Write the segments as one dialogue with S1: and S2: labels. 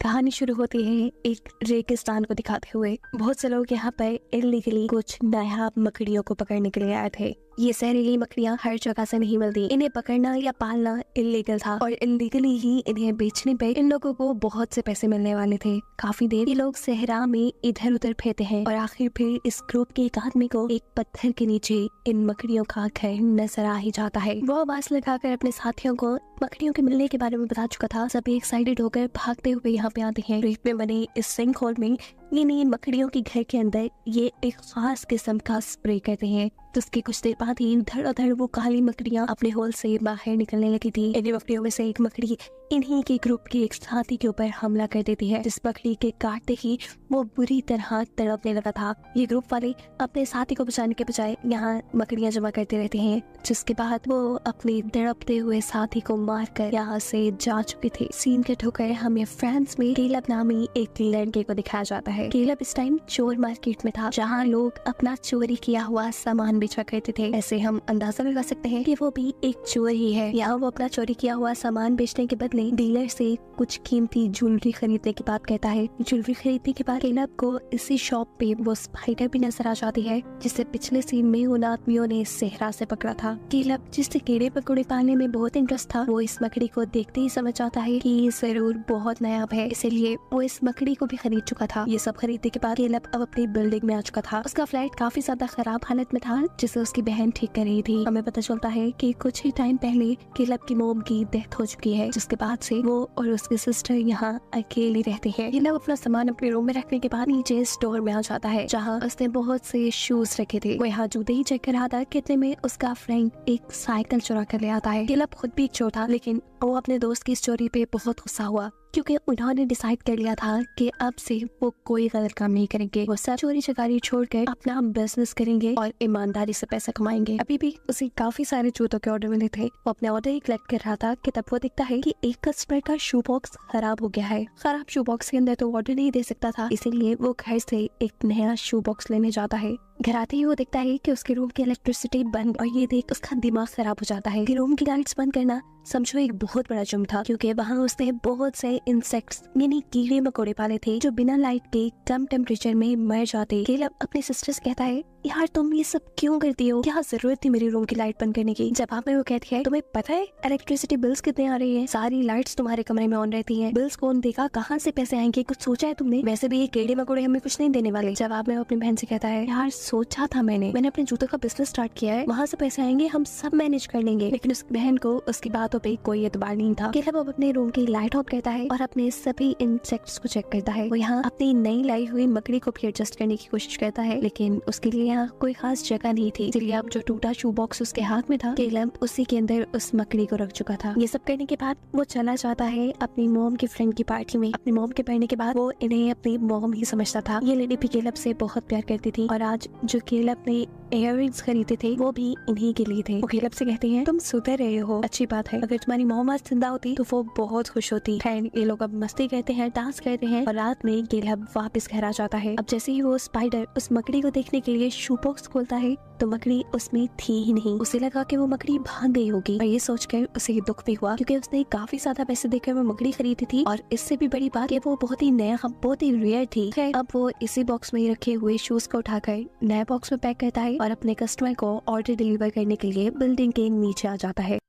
S1: कहानी शुरू होती है एक रेगिस्तान को दिखाते हुए। बहुत से लोग यहाँ पर इल्लीगली कुछ नायाब मकड़ियों को पकड़ने के लिए आए थे। ये जहरीली मकड़ियाँ हर जगह से नहीं मिलती, इन्हें पकड़ना या पालना इल्लीगल था और इल्लीगली ही इन्हें बेचने पे इन लोगों को बहुत से पैसे मिलने वाले थे। काफी देर ये लोग सहरा में इधर उधर फेरते हैं और आखिर फिर इस ग्रुप के एक आदमी को एक पत्थर के नीचे इन मकड़ियों का घर नजर आ ही जाता है। वो आवाज लगाकर अपने साथियों को मकड़ियों के मिलने के बारे में बता चुका था। सभी एक्साइटेड होकर भागते हुए यहाँ पे आते हैं। रेत में बने इस सिंक होल में ये मकड़ियों के घर के अंदर ये एक खास किस्म का स्प्रे करते हैं। तो उसके कुछ देर बाद ही धड़ाधड़ वो काली मकड़ियाँ अपने होल से बाहर निकलने लगी थी। इन मकड़ियों में से एक मकड़ी इन्हीं के ग्रुप के एक साथी के ऊपर हमला कर देती है, जिस मकड़ी के काटते ही वो बुरी तरह तड़पने लगा था। ये ग्रुप वाले अपने साथी को बचाने के बजाय यहाँ मकड़ियाँ जमा करते रहते हैं, जिसके बाद वो अपने तड़पते हुए साथी को मारकर यहाँ से जा चुके थे। सीन कट होकर हमें फ्रांस में केलब नामी एक लड़के को दिखाया जाता है। केलब इस टाइम चोर मार्केट में था, जहाँ लोग अपना चोरी किया हुआ सामान बेचा करते थे। ऐसे हम अंदाजा लगा सकते हैं कि वो भी एक चोर ही है। यहाँ वो अपना चोरी किया हुआ सामान बेचने के बदले डीलर से कुछ कीमती ज्वेलरी खरीदने की बात कहता है। ज्वेलरी खरीदने के बाद केलब को इसी शॉप पे वो स्पाइडर भी नजर आ जाती है, जिसे पिछले सीन में उन आदमियों ने सेहरा से पकड़ा था। केलब जिससे कीड़े पकौड़े पालने में बहुत इंटरेस्ट था, वो इस मकड़ी को देखते ही समझ आता है कि ये जरूर बहुत नायाब है, इसीलिए वो इस मकड़ी को भी खरीद चुका था। ये सब खरीदने के बाद केलब अब अपनी बिल्डिंग में आ चुका था। उसका फ्लैट काफी ज्यादा खराब हालत में था, जिसे उसकी बहन ठीक कर रही थी। हमें पता चलता है कि कुछ ही टाइम पहले केलब की मोम की डेथ हो चुकी है, जिसके बाद से वो और उसके सिस्टर यहाँ अकेले रहते हैं। केलब अपना सामान अपने रूम में रखने के बाद नीचे स्टोर में आ जाता है, जहाँ उसने बहुत से शूज रखे थे। वो यहाँ जूते ही चेक कर रहा था, कितने में उसका फ्रेंड एक साइकिल चुरा कर ले आता है। केलब खुद भी एक चोर था, लेकिन वो अपने दोस्त की स्टोरी पे बहुत गुस्सा हुआ, क्योंकि उन्होंने डिसाइड कर लिया था कि अब से वो कोई गलत काम नहीं करेंगे। वो सब चोरी चकारी छोड़कर अपना बिजनेस करेंगे और ईमानदारी से पैसा कमाएंगे। अभी भी उसे काफी सारे जूतों के ऑर्डर मिले थे। वो अपने ऑर्डर ही कलेक्ट कर रहा था कि तब वो दिखता है कि एक कस्टमर का शू बॉक्स खराब हो गया है। खराब शू बॉक्स के अंदर तो ऑर्डर नहीं दे सकता था, इसीलिए वो घर से एक नया शू बॉक्स लेने जाता है। घर आते ही वो देखता है कि उसके रूम की इलेक्ट्रिसिटी बंद, और ये देख उसका दिमाग खराब हो जाता है। रूम की लाइट्स बंद करना समझो एक बहुत बड़ा जुर्म था, क्योंकि वहाँ उसने बहुत से इंसेक्ट्स यानी कीड़े मकोड़े पाले थे जो बिना लाइट के कम टेम्परेचर में मर जाते। केलब अपने सिस्टर से कहता है, यार तुम ये सब क्यों करती हो, क्या जरूरत थी मेरी रूम की लाइट बंद करने की। जवाब में वो कहती है, तुम्हें पता है इलेक्ट्रिसिटी बिल्स कितने आ रही है, सारी लाइट्स तुम्हारे कमरे में ऑन रहती हैं, बिल्स कौन देगा, कहाँ से पैसे आएंगे, कुछ सोचा है तुमने? वैसे भी ये कीड़े मकोड़े हमें कुछ नहीं देने वाले। जवाब में वो अपनी बहन से कहता है, यार सोचा था मैंने अपने जूतों का बिजनेस स्टार्ट किया है, वहाँ से पैसे आएंगे, हम सब मैनेज कर लेंगे। लेकिन उसकी बहन को उसकी बातों पे कोई एतबार नहीं था। केलब अब अपने रूम की लाइट ऑफ करता है और अपने सभी इंसेक्ट्स को चेक करता है। वो यहाँ अपनी नई लाई हुई मकड़ी को भी एडजस्ट करने की कोशिश करता है, लेकिन उसके लिए यहाँ कोई खास जगह नहीं थी, इसलिए अब जो टूटा शू बॉक्स उसके हाथ में था, केलब उसी के अंदर उस मकड़ी को रख चुका था। ये सब करने के बाद वो चला जाता है अपनी मोम की फ्रेंड की पार्टी में। अपनी मोम के पढ़ने के बाद वो इन्हें अपनी मोम ही समझता था। ये लेडी भी केलब से बहुत प्यार करती थी, और आज जो केलब ने इयररिंग्स खरीदे थे वो भी इन्हीं के लिए थे। वो केलब से कहते हैं, तुम सुधर रहे हो, अच्छी बात है, अगर तुम्हारी मोम आज जिंदा होती तो वो बहुत खुश होती। खैर ये लोग अब मस्ती करते हैं, डांस करते हैं, और रात में केलब वापस घर आ जाता है। अब जैसे ही वो स्पाइडर उस मकड़ी को देखने के लिए शू बॉक्स खोलता है, तो मकड़ी उसमें थी ही नहीं। उसे लगा कि वो मकड़ी भाग गई होगी, और ये सोचकर उसे दुख भी हुआ, क्योंकि उसने काफी ज्यादा पैसे देकर वो मकड़ी खरीदी थी, और इससे भी बड़ी बात कि वो बहुत ही नया, बहुत ही रेयर थी। खैर अब वो इसी बॉक्स में रखे हुए शूज को उठाकर नया बॉक्स में पैक करता है और अपने कस्टमर को ऑर्डर डिलीवर करने के लिए बिल्डिंग के नीचे आ जाता है।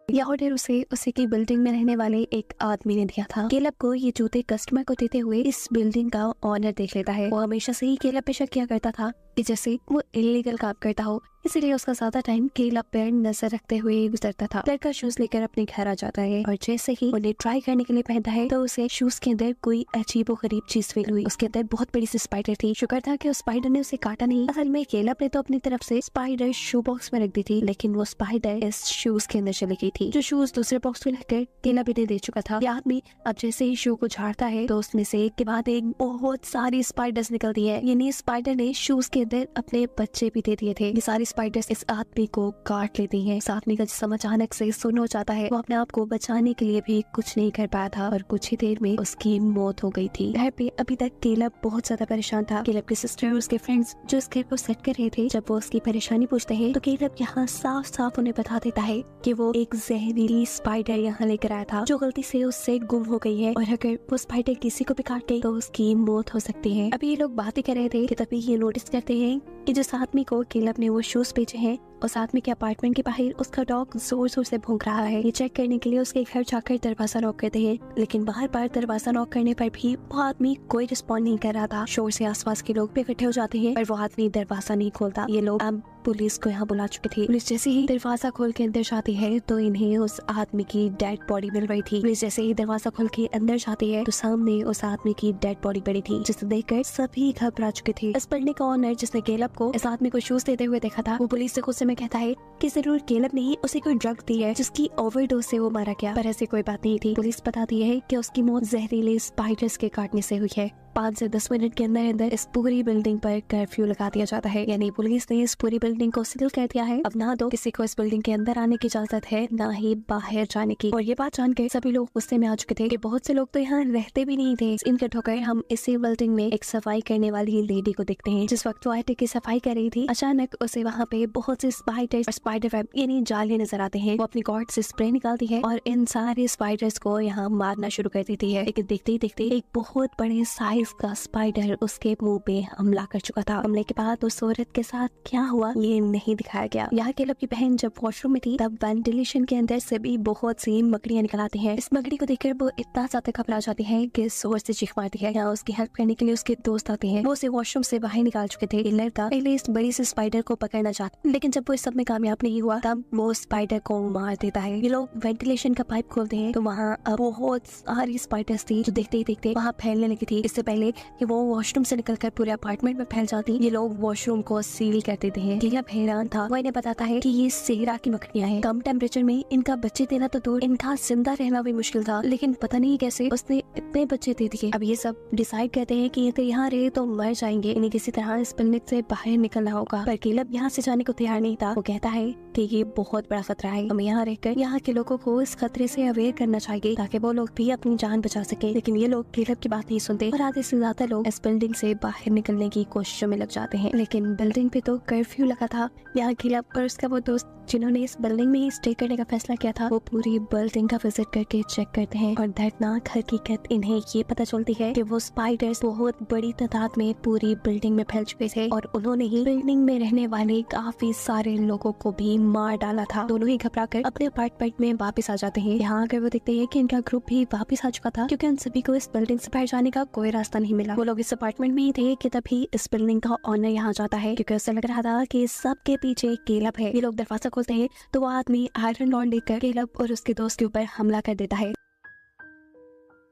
S1: यह ऑर्डर उसे की बिल्डिंग में रहने वाले एक आदमी ने दिया था। केलब को ये जूते कस्टमर को देते हुए इस बिल्डिंग का ऑनर देख लेता है। वो हमेशा से ही केलब पे शक किया करता था कि जैसे वो इलीगल काम करता हो, इसीलिए उसका ज्यादा टाइम केलब पर नजर रखते हुए गुजरता था। लड़का शूज लेकर अपने घर आ जाता है, और जैसे ही उन्हें ट्राई करने के लिए पहनता है, तो उसे शूज के अंदर कोई अजीबो गरीब चीज फील हुई। उसके अंदर बहुत बड़ी सी स्पाइडर थी। शुक्र था कि उस स्पाइडर ने उसे काटा नहीं। असल में केलब ने तो अपनी तरफ से स्पाइडर शू बॉक्स में रख दी थी, लेकिन वो स्पाइडर इस शूज के अंदर चली गई थी। जो शूज दूसरे बॉक्स में रखकर केलब इन्हें दे चुका था। यह आदमी अब जैसे ही शू को झाड़ता है, तो उसमें से एक के बाद एक बहुत सारी स्पाइडर्स निकलती है। यानी स्पाइडर ने शूज के के अंदर अपने बच्चे भी दे दिए थे। ये सारी स्पाइडर्स इस आदमी को काट लेती हैं। इस आदमी का जिस्म अचानक से सुन्न हो जाता है। वो अपने आप को बचाने के लिए भी कुछ नहीं कर पाया था और कुछ ही देर में उसकी मौत हो गई थी। घर पे अभी तक केलब बहुत ज्यादा परेशान था। केलब की सिस्टर और उसके फ्रेंड्स जो इस घर को सेट कर रहे थे, जब वो उसकी परेशानी पूछते हैं तो केलब यहाँ साफ साफ उन्हें बता देता है कि वो एक जहरीली स्पाइडर यहाँ लेकर आया था जो गलती से उससे गुम हो गई है और अगर वो स्पाइडर किसी को भी काट गई तो उसकी मौत हो सकती है। अभी ये लोग बातें कर रहे थे कि तभी ये नोटिस करते हैं कि जिस आदमी को केलब ने वो शूज बेचे हैं उस आदमी के अपार्टमेंट के बाहर उसका डॉग जोर जोर से भौंक रहा है। ये चेक करने के लिए उसके घर जाकर दरवाजा नॉक करते हैं, लेकिन बार बार दरवाजा नॉक करने पर भी वो आदमी कोई रिस्पॉन्ड नहीं कर रहा था। शोर से आसपास के लोग भी इकट्ठे हो जाते हैं पर वो आदमी दरवाजा नहीं खोलता। ये लोग अब पुलिस को यहाँ बुला चुके थे। पुलिस जैसे ही दरवाजा खोल के अंदर जाती है तो इन्हें उस आदमी की डेड बॉडी मिल रही थी। पुलिस जैसे ही दरवाजा खोल के अंदर जाती है तो सामने उस आदमी की डेड बॉडी पड़ी थी, जिसे देखकर सभी घबरा चुके थे। इस बिल्डिंग का ओनर जिसने केलब को इस आदमी को शूज देते हुए देखा था, वो पुलिस से गुस्से में कहता है कि जरूर केलब ने ही उसे कोई ड्रग दी है जिसकी ओवरडोज से वो मारा गया, पर ऐसी कोई बात नहीं थी। पुलिस बताती है कि उसकी मौत जहरीले स्पाइडर्स के काटने से हुई है। 5 से 10 मिनट के अंदर अंदर इस पूरी बिल्डिंग पर कर्फ्यू लगा दिया जाता है, यानी पुलिस ने इस पूरी बिल्डिंग को सील कर दिया है। अब ना तो किसी को इस बिल्डिंग के अंदर आने की इजाजत है, ना ही बाहर जाने की। और ये बात जानकर सभी लोग गुस्से में आ चुके थे कि बहुत से लोग तो यहाँ रहते भी नहीं थे। इनके ठोकर हम इसी बिल्डिंग में एक सफाई करने वाली लेडी को देखते हैं। जिस वक्त वो आटे की सफाई कर रही थी, अचानक उसे वहाँ पे बहुत से स्पाइडर्स और स्पाइडर वेब यानी जाले नजर आते हैं। वो अपनी गॉड से स्प्रे निकालती है और इन सारे स्पाइडर्स को यहाँ मारना शुरू कर देती है। लेकिन देखते ही देखते एक बहुत बड़े साइज का स्पाइडर उसके मुंह पे हमला कर चुका था। हमले के बाद उस औरत के साथ क्या हुआ ये नहीं दिखाया गया। यहाँ केलब की बहन जब वॉशरूम में थी तब वेंटिलेशन के अंदर से भी बहुत सी मकड़ियाँ निकल आती हैं। इस मकड़ी को देखकर वो इतना ज्यादा घबरा जाती है कि जोर से चीख मारती है। यहाँ उसकी हेल्प करने के लिए उसके दोस्त आते हैं। वो उसे वॉशरूम से बाहर निकाल चुके थे। लड़का पहले इस बड़ी सी स्पाइडर को पकड़ना चाहता, लेकिन जब वो इस सब में कामयाब नहीं हुआ तब वो स्पाइडर को मार देता है। ये लोग वेंटिलेशन का पाइप खोलते हैं तो वहाँ बहुत सारी स्पाइडर्स थी जो देखते ही देखते वहाँ फैलने लगी थी। इससे पहले कि वो वॉशरूम से निकलकर पूरे अपार्टमेंट में फैल जाती, ये लोग वॉशरूम को सील कर देते हैं। केलब हैरान था। वो इन्हें बताता है कि ये सेहरा की मकड़ियाँ हैं। कम टेम्परेचर में इनका बच्चे देना तो दूर, इनका जिंदा रहना भी मुश्किल था, लेकिन पता नहीं कैसे उसने इतने बच्चे दे दिए। अब ये सब डिसाइड करते हैं कि ये तो यहाँ रहे तो मर जाएंगे, इन्हें किसी तरह इस बिल्डिंग से बाहर निकलना होगा। पर केलब यहाँ से जाने को तैयार नहीं था। वो कहता है कि ये बहुत बड़ा खतरा है, हमें यहाँ रहकर यहाँ के लोगों को इस खतरे से अवेयर करना चाहिए ताकि वो लोग भी अपनी जान बचा सके। लेकिन ये लोग केलब की बात नहीं सुनते और आधे से ज्यादा लोग इस बिल्डिंग से बाहर निकलने की कोशिशों में लग जाते हैं। लेकिन बिल्डिंग पे तो कर्फ्यू लगा था। यहाँ केलब और उसका वो दोस्त जिन्होंने इस बिल्डिंग में ही स्टे करने का फैसला किया था, वो पूरी बिल्डिंग का विजिट करके चेक करते हैं और दर्दनाक हकीकत इन्हें ये पता चलती है कि वो स्पाइडर्स बहुत बड़ी तादाद में पूरी बिल्डिंग में फैल चुके थे और उन्होंने ही बिल्डिंग में रहने वाले काफी सारे लोगों को भी मार डाला था। दोनों ही घबरा कर अपने अपार्टमेंट में वापस आ जाते हैं। यहाँ आकर वो देखते हैं कि इनका ग्रुप भी वापस आ चुका था क्योंकि उन सभी को इस बिल्डिंग से बाहर जाने का कोई रास्ता नहीं मिला। वो लोग इस अपार्टमेंट में ही थे कि तभी इस बिल्डिंग का ऑनर यहाँ जाता है क्योंकि उसे लग रहा था कि सबके पीछे केलब है। ये लोग दरवाजा खोलते हैं तो वो आदमी आयरन रॉड लेकर केलब और उसके दोस्त के ऊपर हमला कर देता है।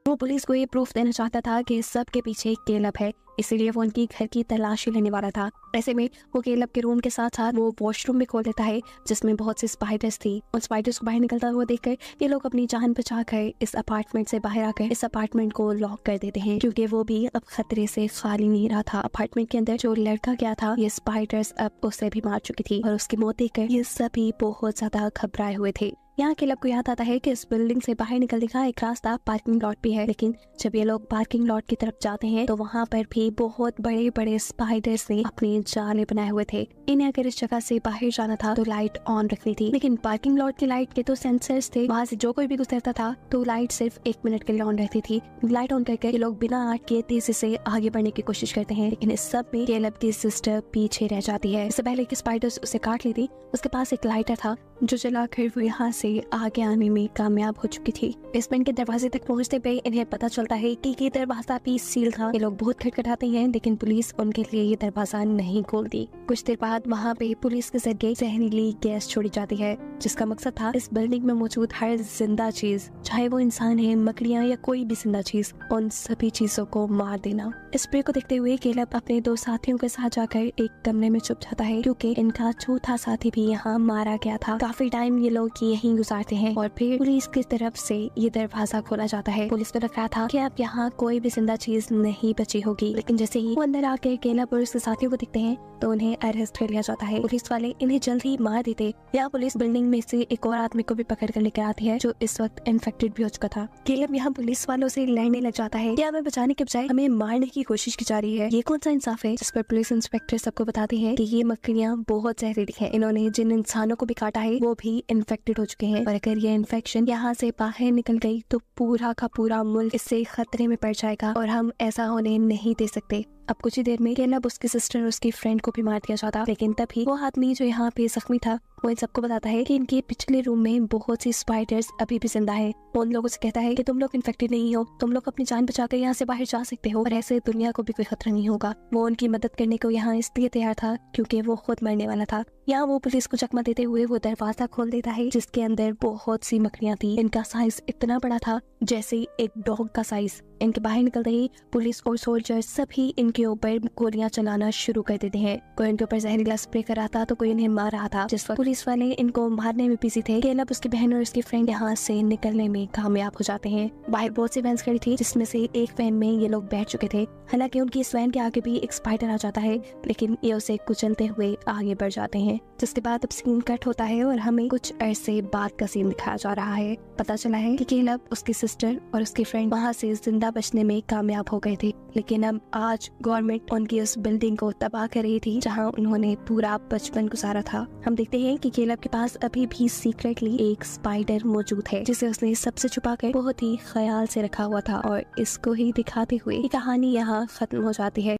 S1: वो पुलिस को ये प्रूफ देना चाहता था कि सबके पीछे केलब है, इसीलिए वो उनकी घर की तलाशी लेने वाला था। ऐसे में वो केलब के रूम के साथ साथ वो वॉशरूम भी खोल देता है जिसमें बहुत सी स्पाइडर्स थी। उन स्पाइडर्स को बाहर निकलता हुआ देखकर ये लोग अपनी जान बचाकर इस अपार्टमेंट से बाहर आकर इस अपार्टमेंट को लॉक कर देते हैं क्योंकि वो भी अब खतरे से खाली नहीं रहा था। अपार्टमेंट के अंदर जो लड़का गया था ये स्पाइडर्स अब उसे भी मार चुकी थी और उसकी मौत देखकर ये सभी बहुत ज्यादा घबराए हुए थे। यहाँ केलब को याद आता है कि इस बिल्डिंग से बाहर निकलने का एक रास्ता पार्किंग लॉट भी है, लेकिन जब ये लोग पार्किंग लॉट की तरफ जाते हैं तो वहाँ पर भी बहुत बड़े बड़े स्पाइडर्स ने अपने जाले बनाए हुए थे। इन्हें अगर इस जगह से बाहर जाना था तो लाइट ऑन रखनी थी, लेकिन पार्किंग लॉट की लाइट के तो सेंसर्स थे, वहाँ से जो कोई भी गुजरता था तो लाइट सिर्फ 1 मिनट के लिए ऑन रहती थी। लाइट ऑन करके ये लोग बिना आग के तेजी से आगे बढ़ने की कोशिश करते हैं, लेकिन इस सब में केलब की सिस्टर पीछे रह जाती है। इससे पहले कि स्पाइडर्स उसे काट लेती, उसके पास एक लाइटर था जो जलाकर वो यहाँ से आगे आने में कामयाब हो चुकी थी। बेसमेंट के दरवाजे तक पहुँचते पे इन्हें पता चलता है कि ये दरवाजा भी सील था। ये लोग बहुत खटखटाते हैं लेकिन पुलिस उनके लिए ये दरवाजा नहीं खोलती। कुछ देर बाद वहाँ पे पुलिस के जरिए जहरीली गैस छोड़ी जाती है जिसका मकसद था इस बिल्डिंग में मौजूद हर जिंदा चीज, चाहे वो इंसान है, मकड़ियाँ या कोई भी जिंदा चीज, उन सभी चीजों को मार देना। इस स्प्रे को देखते हुए केलब अपने 2 साथियों के साथ जाकर एक कमरे में छुप जाता है क्योंकि इनका चौथा साथी भी यहाँ मारा गया था। काफी टाइम ये लोग यही यहीं गुजारते हैं और फिर पुलिस की तरफ से ये दरवाजा खोला जाता है। पुलिस को लग रहा था कि अब यहाँ कोई भी जिंदा चीज नहीं बची होगी, लेकिन जैसे ही वो अंदर आकर केलब और उसके साथियों को दिखते हैं तो उन्हें अरेस्ट कर लिया जाता है। पुलिस वाले इन्हें जल्द ही मार देते। यहाँ पुलिस बिल्डिंग में से एक और आदमी को भी पकड़ कर लेकर आती है जो इस वक्त इन्फेक्टेड भी हो चुका था। केलब यहाँ पुलिस वालों से लड़ने लग जाता है कि हमें बचाने के बजाय हमें मारने की कोशिश की जा रही है। ये कौन सा इंसाफ है? जिस पर पुलिस इंस्पेक्टर सबको बताते हैं कि ये मकड़ियाँ बहुत जहरीली हैं। इन्होंने जिन इंसानों को भी काटा है वो भी इन्फेक्टेड हो चुके हैं और अगर ये इन्फेक्शन यहाँ से बाहर निकल गई तो पूरा का पूरा मुल्क इससे खतरे में पड़ जाएगा और हम ऐसा होने नहीं दे सकते। अब कुछ ही देर में केलब उसकी सिस्टर और उसकी फ्रेंड को भी मार दिया जाता, लेकिन तभी वो आदमी जो यहाँ पे जख्मी था वो इन सबको बताता है कि इनके पिछले रूम में बहुत सी स्पाइडर्स अभी भी जिंदा है। वो उन लोगों से कहता है कि तुम लोग इन्फेक्टेड नहीं हो, तुम लोग अपनी जान बचाकर यहाँ से बाहर जा सकते हो और ऐसे दुनिया को भी कोई खतरा नहीं होगा। वो उनकी मदद करने को यहाँ इसलिए तैयार था क्योंकि वो खुद मरने वाला था। यहाँ वो पुलिस को चकमा देते हुए वो दरवाजा खोल देता है जिसके अंदर बहुत सी मकड़ियाँ थी। इनका साइज इतना बड़ा था जैसे एक डॉग का साइज। इनके बाहर निकलते ही पुलिस और सोल्जर सभी इनके ऊपर गोलियां चलाना शुरू कर देते हैं। कोई इनके ऊपर जहरीला स्प्रे कर रहा था तो कोई इन्हें मार रहा था। जिस वक्त पुलिस वाले इनको मारने में बिजी थे, केलब उसकी बहन और उसकी फ्रेंड यहाँ से निकलने में कामयाब हो जाते हैं। बाहर बहुत सी वैन्स खड़ी थी जिसमें से एक वैन में ये लोग बैठ चुके थे। हालांकि उनकी इस वैन के आगे भी एक स्पाइडर आ जाता है, लेकिन ये उसे कुचलते हुए आगे बढ़ जाते हैं। जिसके बाद अब सीन कट होता है और हमें कुछ अरसे बाद का सीन दिखाया जा रहा है। पता चला है कि केलब, उसकी सिस्टर और उसकी फ्रेंड वहाँ से जिंदा बचने में कामयाब हो गए थे, लेकिन अब आज गवर्नमेंट उनकी उस बिल्डिंग को तबाह कर रही थी जहाँ उन्होंने पूरा बचपन गुजारा था। हम देखते हैं कि केलब के पास अभी भी सीक्रेटली एक स्पाइडर मौजूद है जिसे उसने सबसे छुपा कर बहुत ही ख्याल से रखा हुआ था और इसको ही दिखाते हुए कहानी यहाँ खत्म हो जाती है।